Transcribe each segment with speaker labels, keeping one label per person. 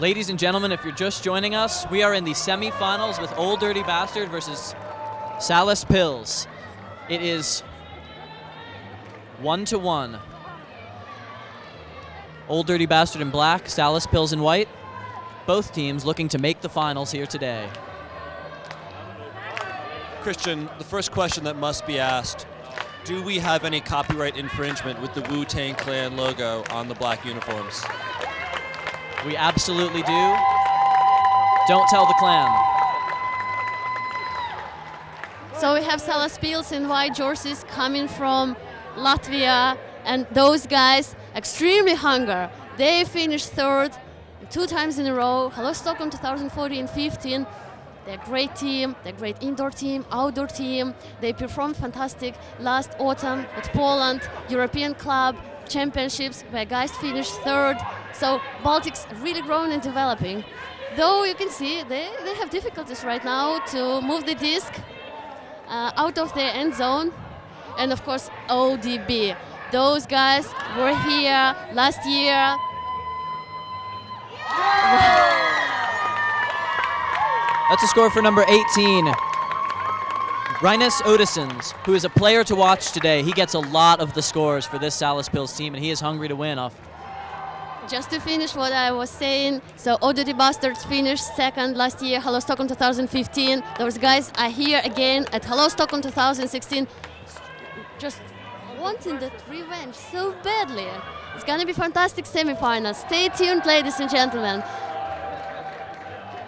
Speaker 1: Ladies and gentlemen, if you're just joining us, we are in the semifinals with Old Dirty Bastard versus Salaspils. It is 1-1. Old Dirty Bastard in black, Salaspils in white. Both teams looking to make the finals here today.
Speaker 2: Christian, the first question that must be asked, do we have any copyright infringement with the Wu-Tang Clan logo on the black uniforms?
Speaker 1: We absolutely do. Don't tell the clan.
Speaker 3: So we have Salaspils in white jerseys coming from Latvia, and those guys extremely hungry. They finished third 2 times in a row. Hello Stockholm 2014 and 15. They're a great team. They're a great indoor team, outdoor team. They performed fantastic last autumn at Poland European Club Championships, where guys finished third. So Baltic's really growing and developing. Though you can see they have difficulties right now to move the disc out of their end zone. And of course ODB. Those guys were here last year.
Speaker 1: That's a score for number 18. Rhinus Odissons, who is a player to watch today. He gets a lot of the scores for this Salaspils team, and he is hungry to win off.
Speaker 3: Just to finish what I was saying, so Old Dirty Bastards finished second last year, Hello Stockholm 2015. Those guys are here again at Hello Stockholm 2016, just wanting that revenge so badly. It's gonna be fantastic semifinals. Stay tuned, ladies and gentlemen.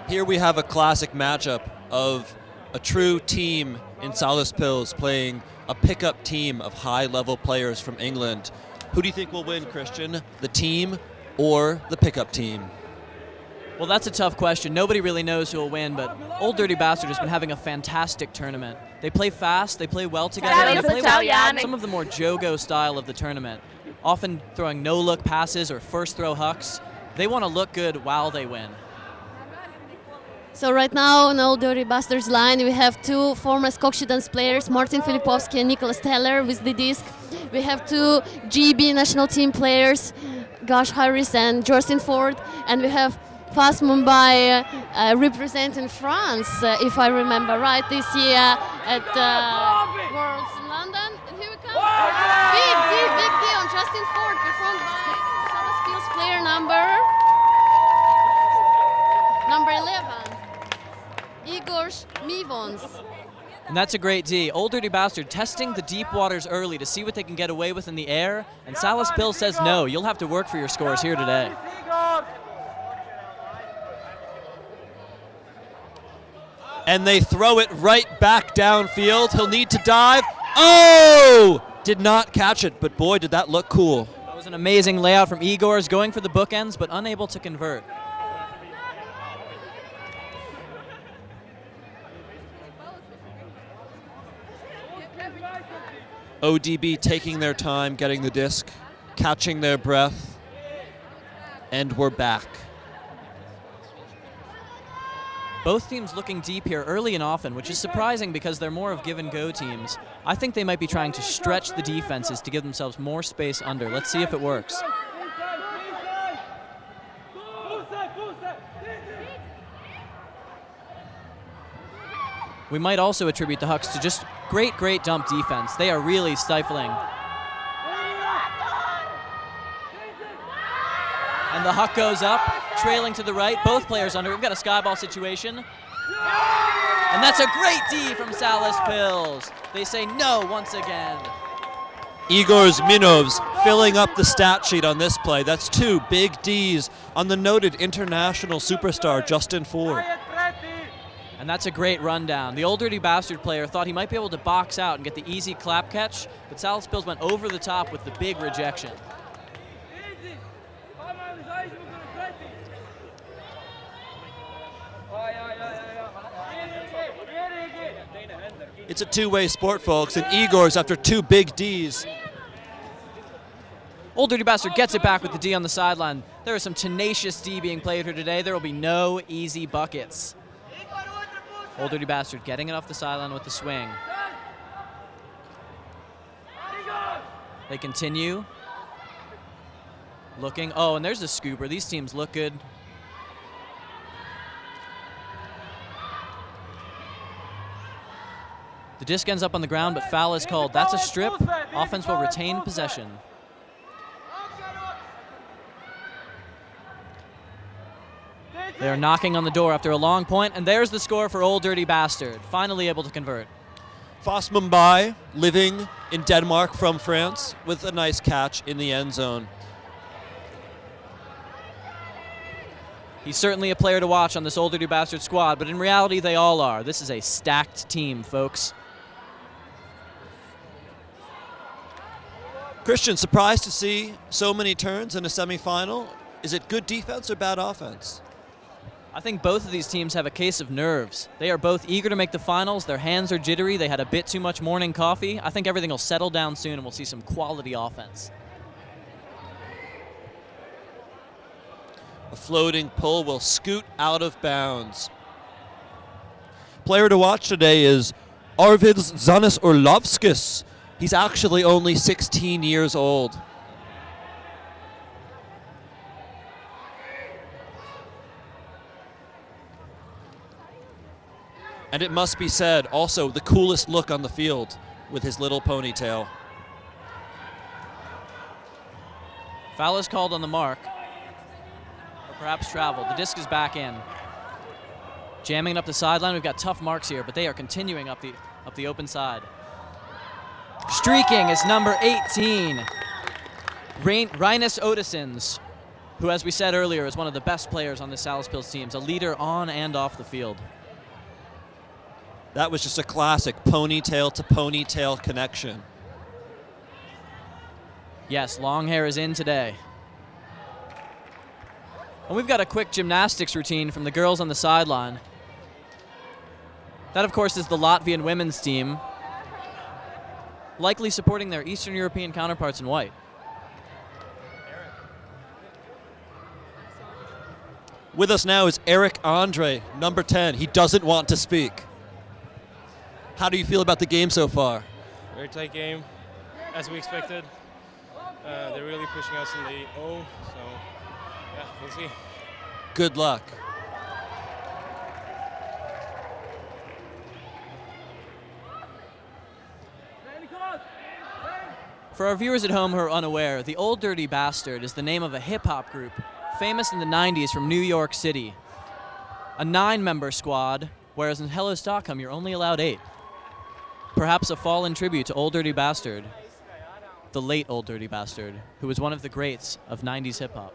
Speaker 2: Here we have a classic matchup of a true team in Salaspils playing a pickup team of high-level players from England. Who do you think will win, Christian? The team or the pickup team?
Speaker 1: Well, that's a tough question. Nobody really knows who will win, but Old Dirty Bastard has been having a fantastic tournament. They play fast, they play well together, and they play well some of the more Jogo style of the tournament, often throwing no-look passes or first-throw hucks. They want to look good while they win.
Speaker 3: So right now on Old Dirty Bastards line we have 2 former Skokje Dance players, Martin Filipovsky and Nicholas Teller with the disc. We have 2 GB national team players, Gosh Harris and Justin Ford, and we have Fast Mumbai representing France, if I remember right, this year at Worlds in London. And here we come. Big D on Justin Ford, performed by Salaspils player number 11. Igor Mivons.
Speaker 1: And that's a great D. Old Dirty Bastard testing the deep waters early to see what they can get away with in the air. And Salaspils says no, you'll have to work for your scores here today.
Speaker 2: And they throw it right back downfield. He'll need to dive. Oh! Did not catch it, but boy, did that look cool.
Speaker 1: That was an amazing layout from Igor's, going for the bookends, but unable to convert.
Speaker 2: ODB taking their time getting the disc, catching their breath, and we're back.
Speaker 1: Both teams looking deep here early and often, which is surprising because they're more of give-and-go teams. I think they might be trying to stretch the defenses to give themselves more space under. Let's see if it works. We might also attribute the Hucks to just great dump defense. They are really stifling. And the Huck goes up, trailing to the right. Both players under. We've got a skyball situation. And that's a great D from Salaspils. They say no once again.
Speaker 2: Igor Minovs filling up the stat sheet on this play. That's 2 big Ds on the noted international superstar Justin Ford.
Speaker 1: And that's a great rundown. The Old Dirty Bastard player thought he might be able to box out and get the easy clap catch, but Salaspils went over the top with the big rejection.
Speaker 2: It's a two-way sport, folks, and Igor's after 2 big Ds.
Speaker 1: Old Dirty Bastard gets it back with the D on the sideline. There is some tenacious D being played here today. There will be no easy buckets. Old Dirty Bastard getting it off the sideline with the swing. They continue. Looking. Oh, and there's a scooper. These teams look good. The disc ends up on the ground, but foul is called. That's a strip. Offense will retain possession. They're knocking on the door after a long point, and there's the score for Old Dirty Bastard, finally able to convert.
Speaker 2: Foss Mumbai, living in Denmark from France, with a nice catch in the end zone.
Speaker 1: He's certainly a player to watch on this Old Dirty Bastard squad, but in reality, they all are. This is a stacked team, folks.
Speaker 2: Christian, surprised to see so many turns in a semifinal. Is it good defense or bad offense?
Speaker 1: I think both of these teams have a case of nerves. They are both eager to make the finals. Their hands are jittery. They had a bit too much morning coffee. I think everything will settle down soon and we'll see some quality offense.
Speaker 2: A floating pull will scoot out of bounds. Player to watch today is Arvids Zanis Orlovskis. He's actually only 16 years old. And it must be said, also the coolest look on the field with his little ponytail.
Speaker 1: Foul is called on the mark, or perhaps travel. The disc is back in. Jamming it up the sideline. We've got tough marks here, but they are continuing up the open side. Streaking is number 18, Rhinus Odisons, who, as we said earlier, is one of the best players on the Salaspils teams, a leader on and off the field.
Speaker 2: That was just a classic ponytail to ponytail connection.
Speaker 1: Yes, long hair is in today. And we've got a quick gymnastics routine from the girls on the sideline. That, of course, is the Latvian women's team, likely supporting their Eastern European counterparts in white.
Speaker 2: With us now is Eric Andre, number 10. He doesn't want to speak. How do you feel about the game so far?
Speaker 4: Very tight game, as we expected. They're really pushing us in the O, so yeah, we'll see.
Speaker 2: Good luck.
Speaker 1: For our viewers at home who are unaware, the Old Dirty Bastard is the name of a hip-hop group famous in the 90s from New York City. A 9-member squad, whereas in Hello Stockholm you're only allowed 8. Perhaps a fallen tribute to Old Dirty Bastard, the late Old Dirty Bastard, who was one of the greats of 90s hip-hop.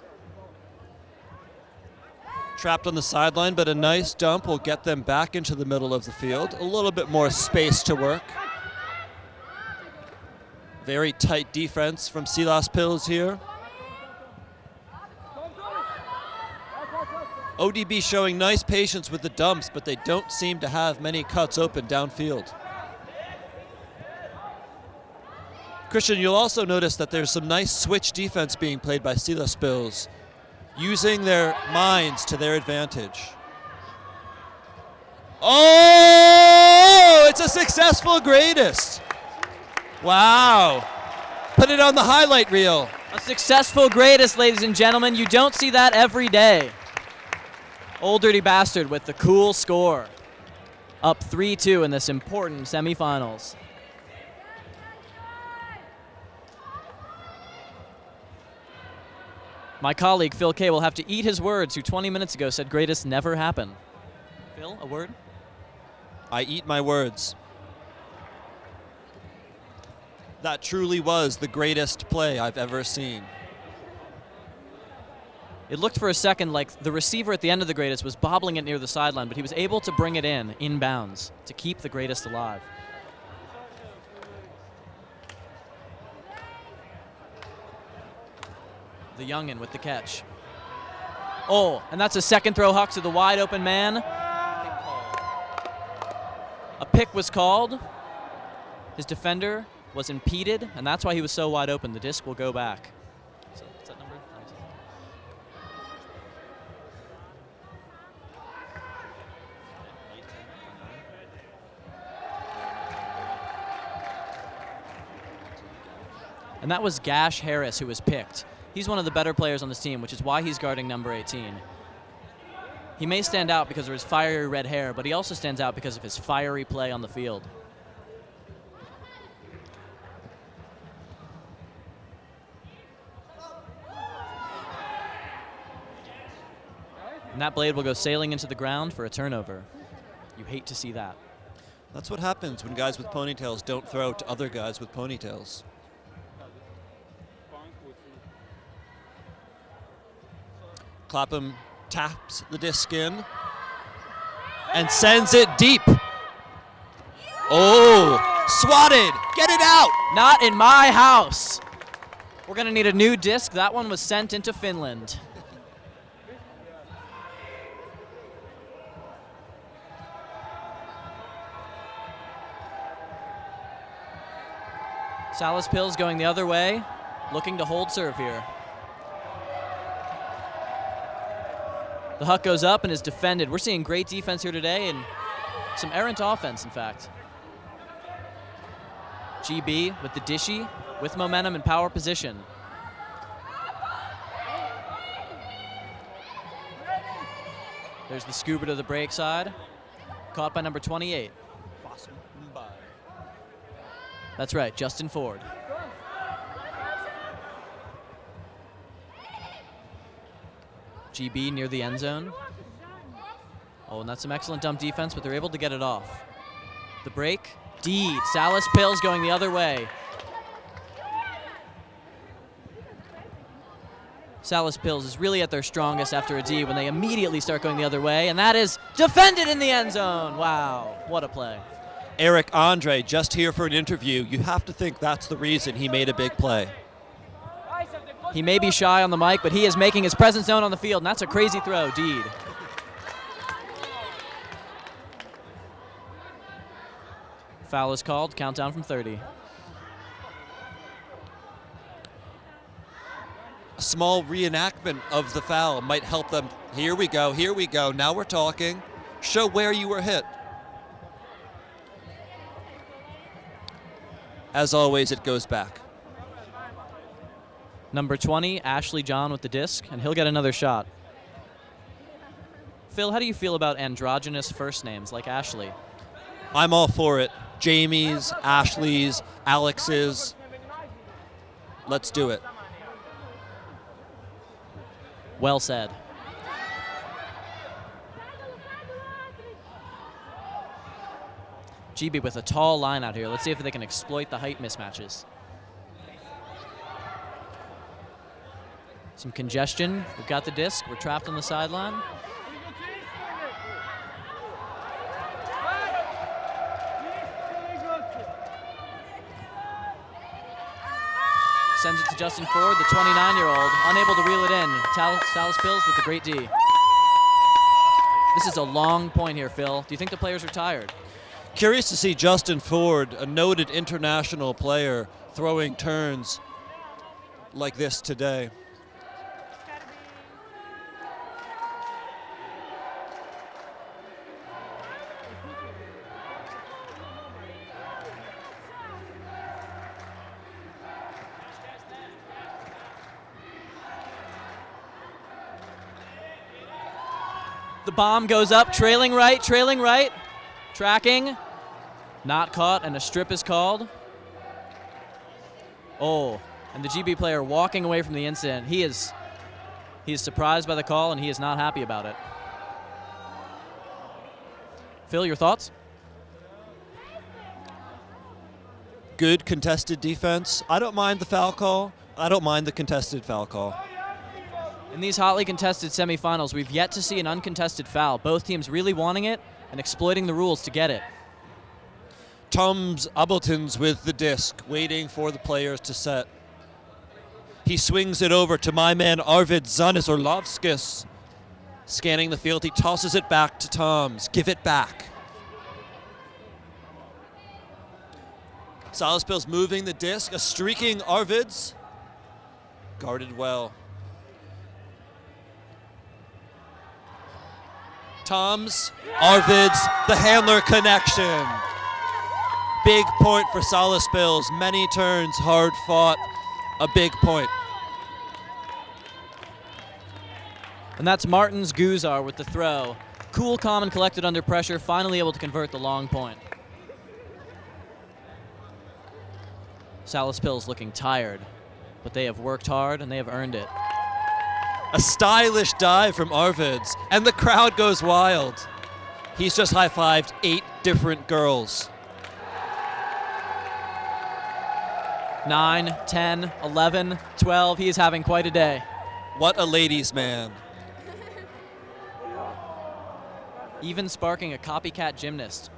Speaker 2: Trapped on the sideline, but a nice dump will get them back into the middle of the field. A little bit more space to work. Very tight defense from Salaspils here. ODB showing nice patience with the dumps, but they don't seem to have many cuts open downfield. Christian, you'll also notice that there's some nice switch defense being played by Salaspils, using their minds to their advantage. Oh, it's a successful greatest. Wow. Put it on the highlight reel.
Speaker 1: A successful greatest, ladies and gentlemen. You don't see that every day. Old Dirty Bastard with the cool score. Up 3-2 in this important semifinals. My colleague, Phil Kay, will have to eat his words, who 20 minutes ago said greatest never happen. Phil, a word?
Speaker 2: I eat my words. That truly was the greatest play I've ever seen.
Speaker 1: It looked for a second like the receiver at the end of the greatest was bobbling it near the sideline, but he was able to bring it in bounds, to keep the greatest alive. The youngin with the catch. Oh, and that's a second throw huck to the wide open man. A pick was called. His defender was impeded, and that's why he was so wide open. The disc will go back. So, what's that number? And that was Gash Harris who was picked. He's one of the better players on this team, which is why he's guarding number 18. He may stand out because of his fiery red hair, but he also stands out because of his fiery play on the field. And that blade will go sailing into the ground for a turnover. You hate to see that.
Speaker 2: That's what happens when guys with ponytails don't throw to other guys with ponytails. Clapham taps the disc in and sends it deep. Oh, swatted. Get it out.
Speaker 1: Not in my house. We're going to need a new disc. That one was sent into Finland. Salaspils going the other way, looking to hold serve here. The huck goes up and is defended. We're seeing great defense here today and some errant offense, in fact. GB with the dishy, with momentum and power position. There's the scuba to the break side, caught by number 28. That's right, Justin Ford. GB near the end zone. Oh, and that's some excellent dump defense, but they're able to get it off. The break, D. Salaspils going the other way. Salaspils is really at their strongest after a D when they immediately start going the other way, and that is defended in the end zone. Wow, what a play.
Speaker 2: Eric Andre, just here for an interview. You have to think that's the reason he made a big play.
Speaker 1: He may be shy on the mic, but he is making his presence known on the field, and that's a crazy throw, Deed. Foul is called, countdown from 30.
Speaker 2: A small reenactment of the foul might help them. Here we go, now we're talking. Show where you were hit. As always, it goes back.
Speaker 1: Number 20, Ashley John with the disc, and he'll get another shot. Phil, how do you feel about androgynous first names like Ashley?
Speaker 2: I'm all for it. Jamie's, Ashley's, Alex's. Let's do it.
Speaker 1: Well said. GB with a tall line out here. Let's see if they can exploit the height mismatches. Some congestion. We've got the disc. We're trapped on the sideline. Sends it to Justin Ford, the 29-year-old, unable to reel it in. Salaspils with the great D. This is a long point here, Phil. Do you think the players are tired?
Speaker 2: Curious to see Justin Ford, a noted international player, throwing turns like this today.
Speaker 1: The bomb goes up, trailing right, tracking. Not caught, and a strip is called. Oh, and the GB player walking away from the incident. He is surprised by the call, and he is not happy about it. Phil, your thoughts?
Speaker 2: Good contested defense. I don't mind the foul call. I don't mind the contested foul call.
Speaker 1: In these hotly contested semifinals, we've yet to see an uncontested foul. Both teams really wanting it and exploiting the rules to get it.
Speaker 2: Tums Abeltons with the disc, waiting for the players to set. He swings it over to my man Arvid Zanis-Orlovskis. Scanning the field, he tosses it back to Toms. Give it back. Salaspils moving the disc, a streaking Arvids. Guarded well. Toms, Arvids, the handler connection. Big point for Salaspils. Many turns, hard fought. a big point.
Speaker 1: And that's Martins Guzar with the throw. Cool, calm, and collected under pressure, finally able to convert the long point. Salaspils looking tired, but they have worked hard and they have earned it.
Speaker 2: A stylish dive from Arvids, and the crowd goes wild. He's just high-fived 8 different girls.
Speaker 1: 9, 10, 11, 12. He is having quite a day.
Speaker 2: What a ladies' man.
Speaker 1: Even sparking a copycat gymnast.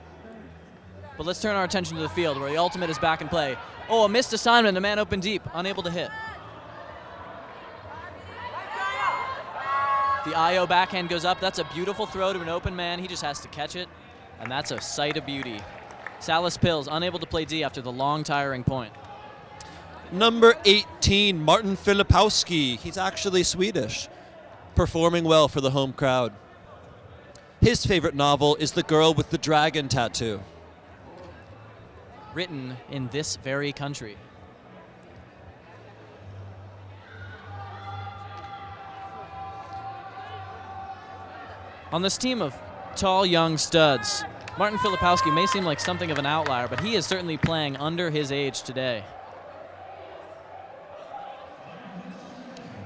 Speaker 1: But let's turn our attention to the field where the ultimate is back in play. Oh, a missed assignment, a man open deep, unable to hit. The IO backhand goes up. That's a beautiful throw to an open man. He just has to catch it, and that's a sight of beauty. Salaspils unable to play D after the long, tiring point.
Speaker 2: Number 18, Martin Filipowski. He's actually Swedish, performing well for the home crowd. His favorite novel is The Girl with the Dragon Tattoo.
Speaker 1: Written in this very country. On this team of tall, young studs, Martin Filipowski may seem like something of an outlier, but he is certainly playing under his age today.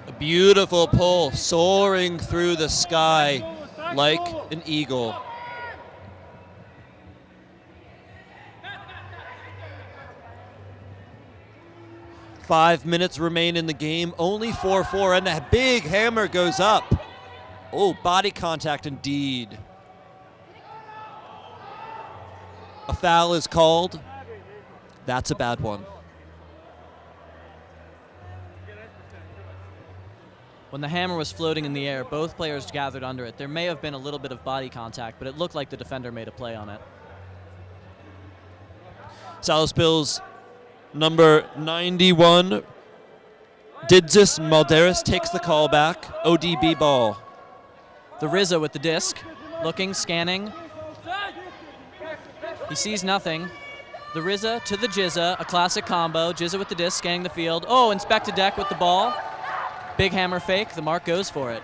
Speaker 2: A beautiful pull, soaring through the sky like an eagle. Five minutes remain in the game, only 4-4, and a big hammer goes up. Oh, body contact indeed. A foul is called. That's a bad one.
Speaker 1: When the hammer was floating in the air, both players gathered under it. There may have been a little bit of body contact, but it looked like the defender made a play on it.
Speaker 2: Salaspils, number 91, Didzis Malderis takes the call back. ODB ball.
Speaker 1: The Rizza with the disc, looking, scanning. He sees nothing. The Rizza to the Jizza, a classic combo. Jizza with the disc, scanning the field. Oh, inspect deck with the ball. Big hammer fake, the mark goes for it.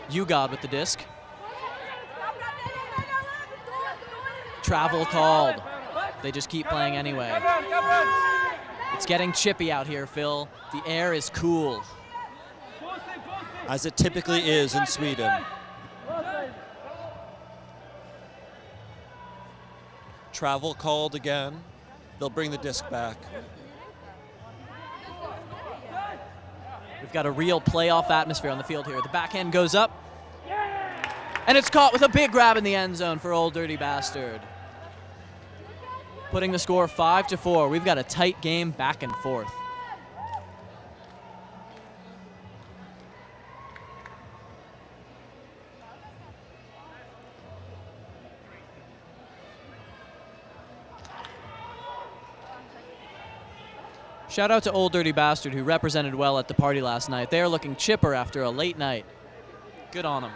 Speaker 1: Ugod with the disc. Travel called. They just keep playing anyway. It's getting chippy out here, Phil. The air is cool.
Speaker 2: As it typically is in Sweden. Travel called again. They'll bring the disc back.
Speaker 1: We've got a real playoff atmosphere on the field here. The backhand goes up, and it's caught with a big grab in the end zone for Old Dirty Bastard. Putting the score 5-4. We've got a tight game back and forth. Shout out to Old Dirty Bastard, who represented well at the party last night. They are looking chipper after a late night. Good on them.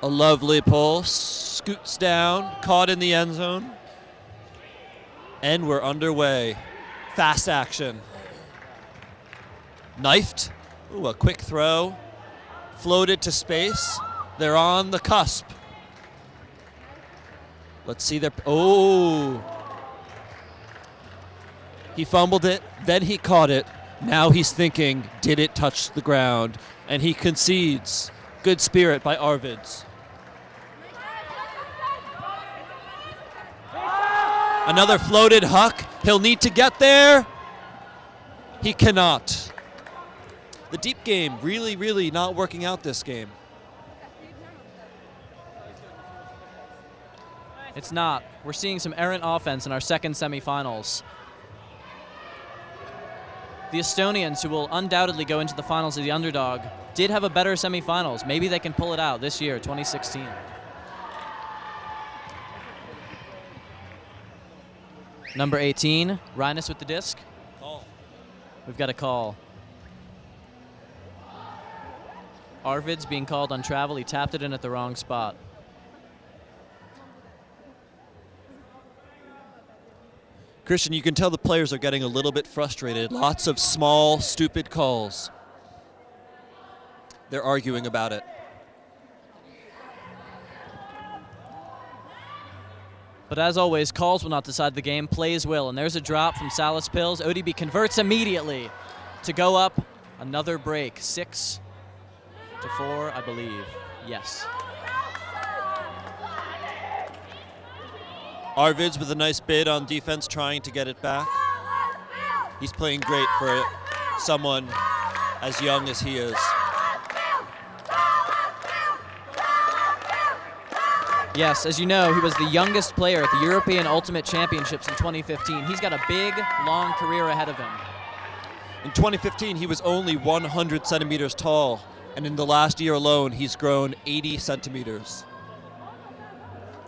Speaker 2: A lovely pull, scoots down, caught in the end zone. And we're underway. Fast action. Knifed. Ooh, a quick throw. Floated to space. They're on the cusp. Let's see their. Oh. He fumbled it, then he caught it. Now he's thinking, did it touch the ground? And he concedes. Good spirit by Arvids. Another floated huck. He'll need to get there. He cannot. The deep game really, really not working out this game.
Speaker 1: It's not. We're seeing some errant offense in our second semifinals. The Estonians, who will undoubtedly go into the finals as the underdog, did have a better semifinals. Maybe they can pull it out this year, 2016. Number 18, Rhinus with the disc.
Speaker 2: Call.
Speaker 1: We've got a call. Arvid's being called on travel. He tapped it in at the wrong spot.
Speaker 2: Christian, you can tell the players are getting a little bit frustrated. Lots of small, stupid calls. They're arguing about it.
Speaker 1: But as always, calls will not decide the game, plays will. And there's a drop from Salaspils. ODB converts immediately to go up another break. 6-4, I believe. Yes.
Speaker 2: Arvids with a nice bid on defense, trying to get it back. He's playing great for someone as young as he is.
Speaker 1: Yes, as you know, he was the youngest player at the European Ultimate Championships in 2015. He's got a big, long career ahead of him.
Speaker 2: In 2015, he was only 100 centimeters tall, and in the last year alone, he's grown 80 centimeters.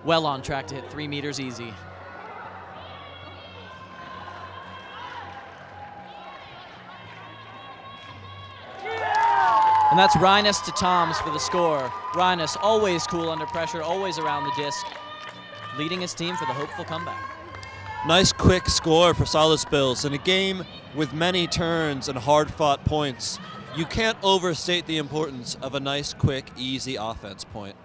Speaker 1: Well on track to hit 3 meters easy. And that's Rhinus to Toms for the score. Rhinus always cool under pressure, always around the disc, leading his team for the hopeful comeback.
Speaker 2: Nice quick score for Salaspils. In a game with many turns and hard-fought points, you can't overstate the importance of a nice, quick, easy offense point.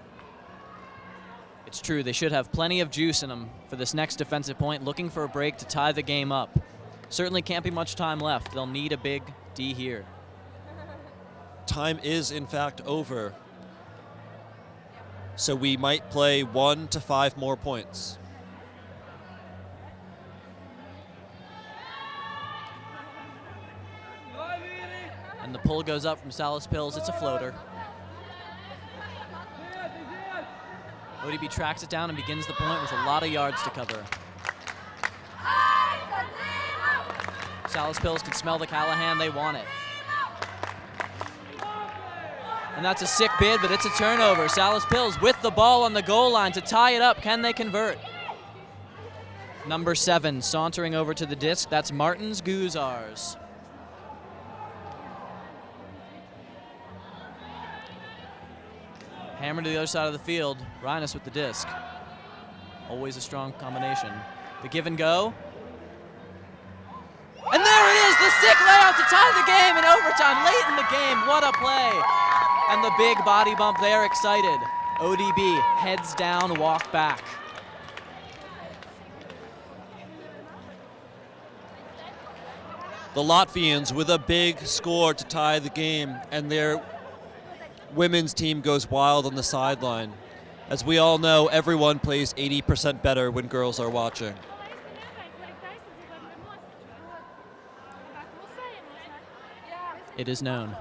Speaker 1: It's true, they should have plenty of juice in them for this next defensive point, looking for a break to tie the game up. Certainly can't be much time left. They'll need a big D here.
Speaker 2: Time is, in fact, over. So we might play 1 to 5 more points.
Speaker 1: And the pull goes up from Salaspils. It's a floater. ODB tracks it down and begins the point with a lot of yards to cover. Salaspils can smell the Callahan. They want it. And that's a sick bid, but it's a turnover. Salaspils with the ball on the goal line to tie it up. Can they convert? Number 7 sauntering over to the disc. That's Martins Guzars. Hammer to the other side of the field. Rhinus with the disc. Always a strong combination. The give and go. And there it is, the sick layout to tie the game in overtime, late in the game. What a play. And the big body bump there, excited. ODB heads down, walk back.
Speaker 2: The Latvians with a big score to tie the game, and their women's team goes wild on the sideline. As we all know, everyone plays 80% better when girls are watching.
Speaker 1: It is known.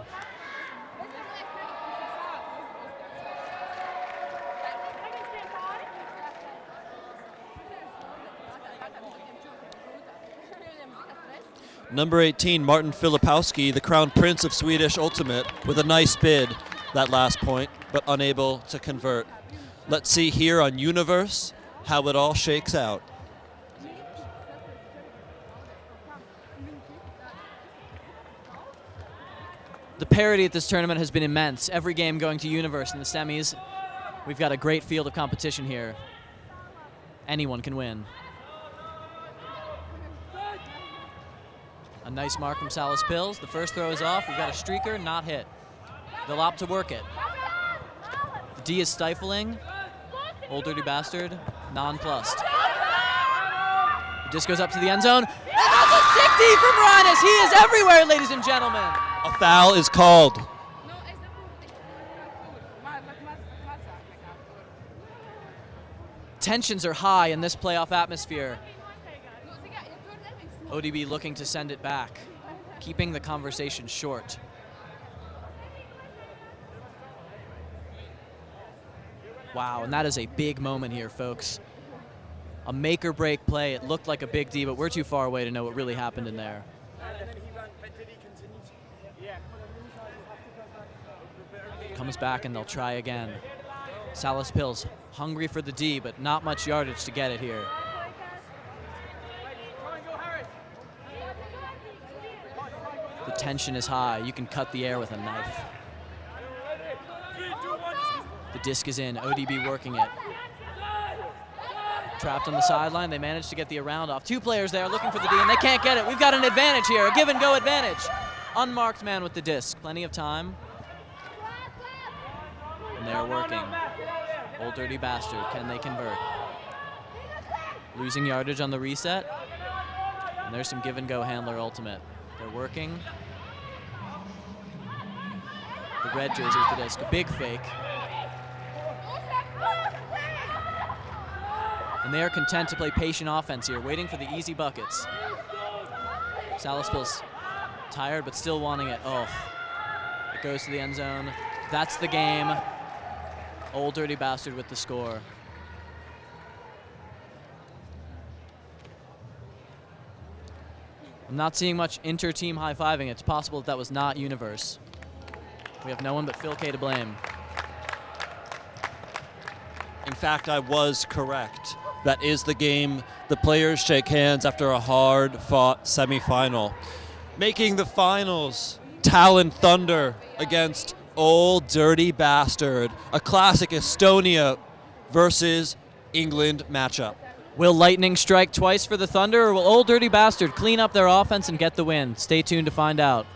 Speaker 2: Number 18, Martin Filipowski, the crown prince of Swedish Ultimate, with a nice bid that last point, but unable to convert. Let's see here on Universe how it all shakes out.
Speaker 1: The parity at this tournament has been immense. Every game going to Universe in the semis. We've got a great field of competition here. Anyone can win. A nice mark from Salaspils. The first throw is off. We've got a streaker, not hit. They'll opt to work it. The D is stifling. Old dirty bastard, nonplussed. The disc goes up to the end zone. And that's a sick D from Rhinus. He is everywhere, ladies and gentlemen.
Speaker 2: A foul is called.
Speaker 1: Tensions are high in this playoff atmosphere. ODB looking to send it back, keeping the conversation short. Wow, and that is a big moment here, folks. A make or break play. It looked like a big D, but we're too far away to know what really happened in there. Comes back and they'll try again. Salaspils hungry for the D, but not much yardage to get it here. The tension is high. You can cut the air with a knife. The disc is in, ODB working it. Trapped on the sideline, they managed to get the around off. 2 players there looking for the D, and they can't get it. We've got an advantage here, a give-and-go advantage. Unmarked man with the disc, plenty of time. And they're working. Old Dirty Bastard, can they convert? Losing yardage on the reset. And there's some give-and-go handler ultimate. They're working. The red jersey with the disc, a big fake. And they are content to play patient offense here, waiting for the easy buckets. Salaspils tired, but still wanting it. Oh, it goes to the end zone. That's the game. Old Dirty Bastard with the score. I'm not seeing much inter-team high-fiving. It's possible that was not Universe. We have no one but Phil K to blame.
Speaker 2: In fact, I was correct. That is the game. The players shake hands after a hard-fought semifinal. Making the finals, Talon Thunder against Old Dirty Bastard. A classic Estonia versus England matchup.
Speaker 1: Will Lightning strike twice for the Thunder, or will Old Dirty Bastard clean up their offense and get the win? Stay tuned to find out.